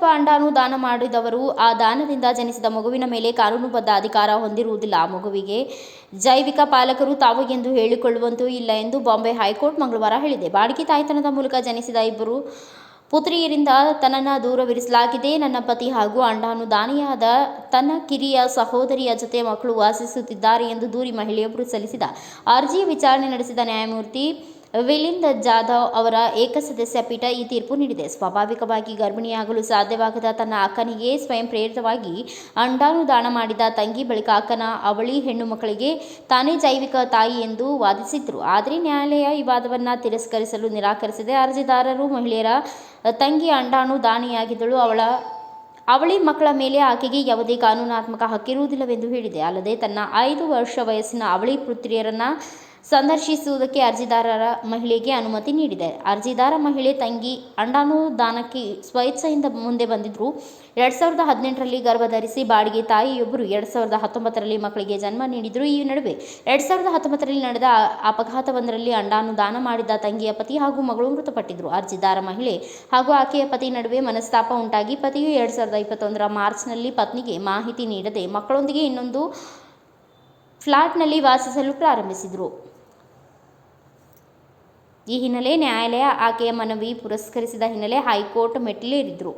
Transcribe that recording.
ಅಥವಾ ಅಂಡಾನು ದಾನ ಮಾಡಿದವರು ಆ ದಾನದಿಂದ ಜನಿಸಿದ ಮಗುವಿನ ಮೇಲೆ ಕಾನೂನುಬದ್ಧ ಅಧಿಕಾರ ಹೊಂದಿರುವುದಿಲ್ಲ. ಆ ಮಗುವಿಗೆ ಜೈವಿಕ ಪಾಲಕರು ತಾವು ಎಂದು ಹೇಳಿಕೊಳ್ಳುವಂತೂ ಇಲ್ಲ ಎಂದು ಬಾಂಬೆ ಹೈಕೋರ್ಟ್ ಮಂಗಳವಾರ ಹೇಳಿದೆ. ಬಾಡಿಗೆ ತಾಯ್ತನದ ಮೂಲಕ ಜನಿಸಿದ ಇಬ್ಬರು ಪುತ್ರಿಯರಿಂದ ತನ್ನನ್ನು ದೂರವಿರಿಸಲಾಗಿದೆ. ನನ್ನ ಪತಿ ಹಾಗೂ ಅಂಡಾನು ದಾನಿಯಾದ ತನ್ನ ಕಿರಿಯ ಸಹೋದರಿಯ ಜೊತೆ ಮಕ್ಕಳು ವಾಸಿಸುತ್ತಿದ್ದಾರೆ ಎಂದು ದೂರಿ ಮಹಿಳೆಯೊಬ್ಬರು ಸಲ್ಲಿಸಿದ ಅರ್ಜಿಯ ವಿಚಾರಣೆ ನಡೆಸಿದ ನ್ಯಾಯಮೂರ್ತಿ ವಿಲಿಂದ್ ಜಾಧವ್ ಅವರ ಏಕಸದಸ್ಯ ಪೀಠ ಈ ತೀರ್ಪು ನೀಡಿದೆ. ಸ್ವಾಭಾವಿಕವಾಗಿ ಗರ್ಭಿಣಿಯಾಗಲು ಸಾಧ್ಯವಾಗದ ತನ್ನ ಅಕ್ಕನಿಗೆ ಸ್ವಯಂ ಪ್ರೇರಿತವಾಗಿ ಅಂಡಾನು ದಾನ ಮಾಡಿದ ತಂಗಿ ಬಳಿಕ ಅಕ್ಕನ ಅವಳಿ ಹೆಣ್ಣು ಮಕ್ಕಳಿಗೆ ತಾನೇ ಜೈವಿಕ ತಾಯಿ ಎಂದು ವಾದಿಸಿದ್ರು. ಆದರೆ ನ್ಯಾಯಾಲಯ ಈ ವಾದವನ್ನು ತಿರಸ್ಕರಿಸಲು ನಿರಾಕರಿಸಿದೆ. ಅರ್ಜಿದಾರರು ಮಹಿಳೆಯರ ತಂಗಿ ಅಂಡಾನು ದಾನಿಯಾಗಿದ್ದಳು. ಅವಳಿ ಮಕ್ಕಳ ಮೇಲೆ ಆಕೆಗೆ ಯಾವುದೇ ಕಾನೂನಾತ್ಮಕ ಹಕ್ಕಿರುವುದಿಲ್ಲವೆಂದು ಹೇಳಿದೆ. ಅಲ್ಲದೆ ತನ್ನ 5 ವರ್ಷ ವಯಸ್ಸಿನ ಅವಳಿ ಪುತ್ರಿಯರನ್ನು ಸಂದರ್ಶಿಸುವುದಕ್ಕೆ ಅರ್ಜಿದಾರರ ಮಹಿಳೆಗೆ ಅನುಮತಿ ನೀಡಿದೆ. ಅರ್ಜಿದಾರ ಮಹಿಳೆ ತಂಗಿ ಅಂಡಾನು ದಾನಕ್ಕೆ ಸ್ವಇಚ್ಛೆಯಿಂದ ಮುಂದೆ ಬಂದಿದ್ದರು. 2018ರಲ್ಲಿ ಗರ್ಭಧರಿಸಿ ಬಾಡಿಗೆ ತಾಯಿಯೊಬ್ಬರು 2019ರಲ್ಲಿ ಮಕ್ಕಳಿಗೆ ಜನ್ಮ ನೀಡಿದರು. ಈ ನಡುವೆ 2019ರಲ್ಲಿ ನಡೆದ ಅಪಘಾತವೊಂದರಲ್ಲಿ ಅಂಡಾನು ದಾನ ಮಾಡಿದ ತಂಗಿಯ ಪತಿ ಹಾಗೂ ಮಗಳು ಮೃತಪಟ್ಟಿದ್ದರು. ಅರ್ಜಿದಾರ ಮಹಿಳೆ ಹಾಗೂ ಆಕೆಯ ಪತಿ ನಡುವೆ ಮನಸ್ತಾಪ ಉಂಟಾಗಿ ಪತಿಯು 2021ರ ಮಾರ್ಚ್ನಲ್ಲಿ ಪತ್ನಿಗೆ ಮಾಹಿತಿ ನೀಡದೆ ಮಕ್ಕಳೊಂದಿಗೆ ಇನ್ನೊಂದು ಫ್ಲಾಟ್ನಲ್ಲಿ ವಾಸಿಸಲು ಪ್ರಾರಂಭಿಸಿದರು. ಈ ಹಿನ್ನೆಲೆ ನ್ಯಾಯಾಲಯ ಆಕೆಯ ಮನವಿ ಪುರಸ್ಕರಿಸಿದ ಹಿನ್ನೆಲೆ ಹೈಕೋರ್ಟ್ ಮೆಟ್ಟಿಲೇರಿದ್ರು.